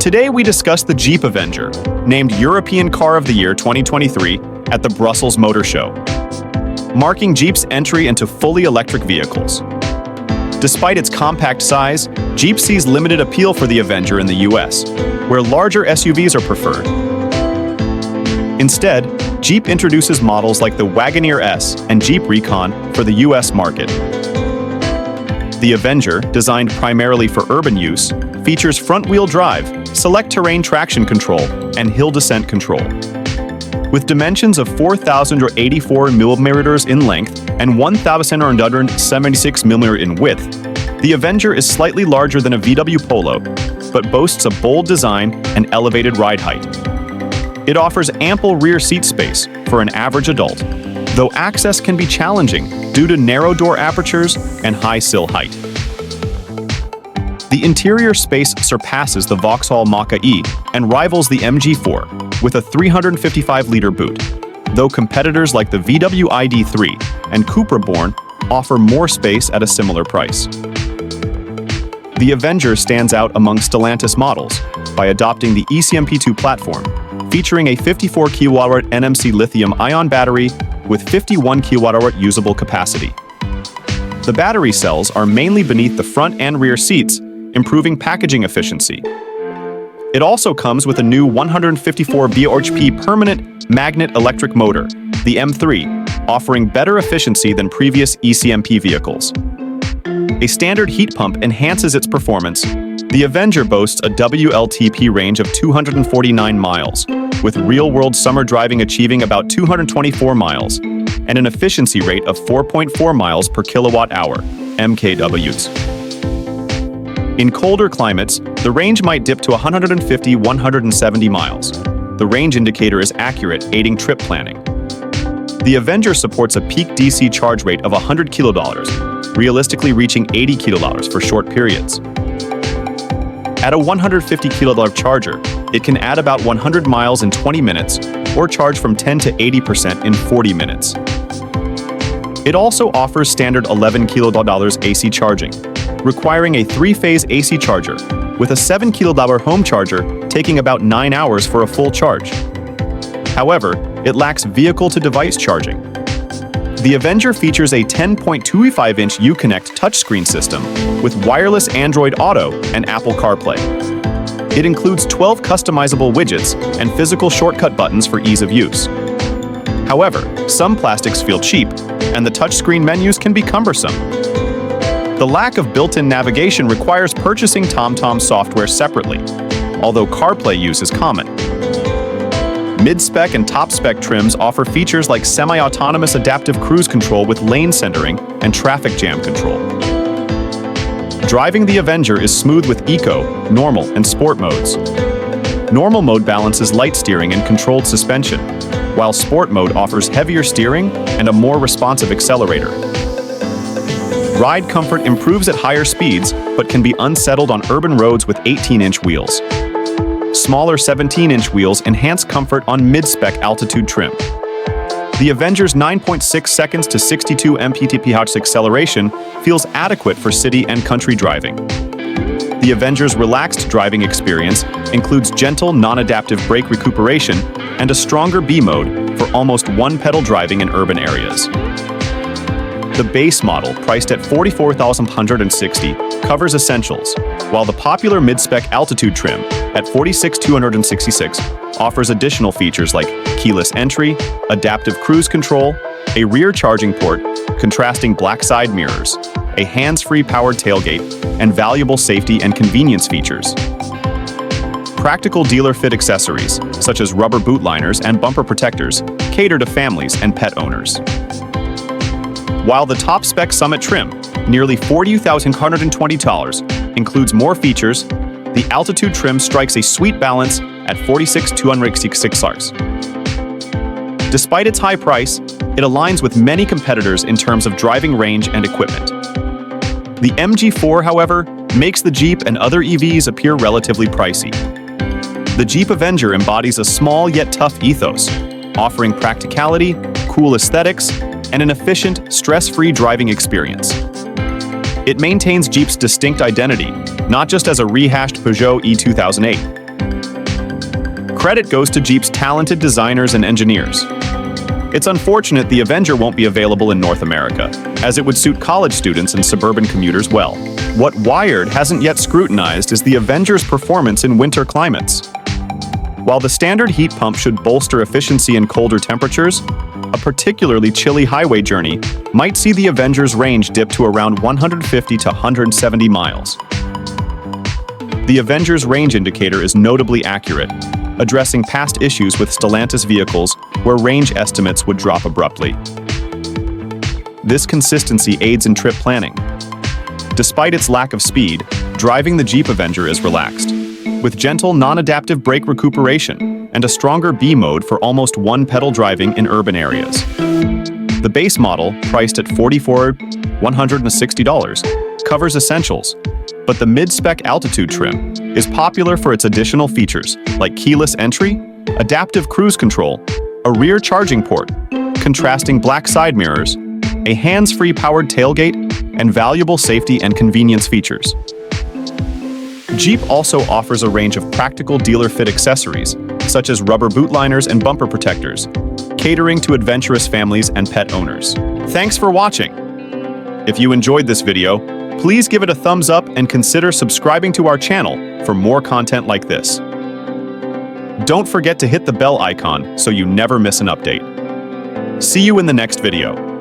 Today we discuss the Jeep Avenger, named European Car of the Year 2023 at the Brussels Motor Show, marking Jeep's entry into fully electric vehicles. Despite its compact size, Jeep sees limited appeal for the Avenger in the US, where larger SUVs are preferred. Instead, Jeep introduces models like the Wagoneer S and Jeep Recon for the US market. The Avenger, designed primarily for urban use, features front-wheel drive, select terrain traction control, and hill descent control. With dimensions of 4,084 mm in length and 1,176 mm in width, the Avenger is slightly larger than a VW Polo, but boasts a bold design and elevated ride height. It offers ample rear seat space for an average adult, though access can be challenging due to narrow door apertures and high sill height. The interior space surpasses the Vauxhall Mach-E and rivals the MG4 with a 355-liter boot, though competitors like the VW ID.3 and Cupra Born offer more space at a similar price. The Avenger stands out among Stellantis models by adopting the eCMP2 platform, featuring a 54 kWh NMC lithium-ion battery with 51 kWh usable capacity. The battery cells are mainly beneath the front and rear seats, improving packaging efficiency. It also comes with a new 154 bhp permanent magnet electric motor, the M3, offering better efficiency than previous eCMP vehicles. A standard heat pump enhances its performance. The Avenger boasts a WLTP range of 249 miles, with real-world summer driving achieving about 224 miles, and an efficiency rate of 4.4 miles per kilowatt-hour, MKWs. In colder climates, the range might dip to 150-170 miles. The range indicator is accurate, aiding trip planning. The Avenger supports a peak DC charge rate of 100 kWh, realistically reaching 80 kWh for short periods. At a 150 kWh charger, it can add about 100 miles in 20 minutes or charge from 10 to 80% in 40 minutes. It also offers standard 11 kWh AC charging, requiring a 3-phase AC charger, with a 7 kWh home charger taking about 9 hours for a full charge. However, it lacks vehicle-to-device charging. The Avenger features a 10.25-inch Uconnect touchscreen system with wireless Android Auto and Apple CarPlay. It includes 12 customizable widgets and physical shortcut buttons for ease of use. However, some plastics feel cheap, and the touchscreen menus can be cumbersome. The lack of built-in navigation requires purchasing TomTom software separately, although CarPlay use is common. Mid-spec and top-spec trims offer features like semi-autonomous adaptive cruise control with lane centering and traffic jam control. Driving the Avenger is smooth with Eco, Normal, and Sport modes. Normal mode balances light steering and controlled suspension, while Sport mode offers heavier steering and a more responsive accelerator. Ride comfort improves at higher speeds, but can be unsettled on urban roads with 18-inch wheels. Smaller 17-inch wheels enhance comfort on mid-spec altitude trim. The Avenger's 9.6 seconds to 62 mph acceleration feels adequate for city and country driving. The Avenger's relaxed driving experience includes gentle, non-adaptive brake recuperation and a stronger B mode for almost one-pedal driving in urban areas. The base model, priced at $44,160, covers essentials, while the popular mid-spec altitude trim, at $46,266, offers additional features like keyless entry, adaptive cruise control, a rear charging port, contrasting black side mirrors, a hands-free powered tailgate, and valuable safety and convenience features. Practical dealer-fit accessories, such as rubber boot liners and bumper protectors, cater to families and pet owners. While the top-spec Summit trim, nearly $40,120, includes more features, the altitude trim strikes a sweet balance at $46,266. Despite its high price, it aligns with many competitors in terms of driving range and equipment. The MG4, however, makes the Jeep and other EVs appear relatively pricey. The Jeep Avenger embodies a small yet tough ethos, offering practicality, cool aesthetics, and an efficient, stress-free driving experience. It maintains Jeep's distinct identity, not just as a rehashed Peugeot E2008, Credit goes to Jeep's talented designers and engineers. It's unfortunate the Avenger won't be available in North America, as it would suit college students and suburban commuters well. What Wired hasn't yet scrutinized is the Avenger's performance in winter climates. While the standard heat pump should bolster efficiency in colder temperatures, a particularly chilly highway journey might see the Avenger's range dip to around 150 to 170 miles. The Avenger's range indicator is notably accurate, addressing past issues with Stellantis vehicles where range estimates would drop abruptly. This consistency aids in trip planning. Despite its lack of speed, driving the Jeep Avenger is relaxed, with gentle non-adaptive brake recuperation and a stronger B mode for almost one-pedal driving in urban areas. The base model, priced at $44,160, covers essentials, but the mid-spec altitude trim is popular for its additional features like keyless entry, adaptive cruise control, a rear charging port, contrasting black side mirrors, a hands-free powered tailgate, and valuable safety and convenience features. Jeep also offers a range of practical dealer-fit accessories, such as rubber boot liners and bumper protectors, catering to adventurous families and pet owners. Thanks for watching! If you enjoyed this video, please give it a thumbs up and consider subscribing to our channel for more content like this. Don't forget to hit the bell icon so you never miss an update. See you in the next video.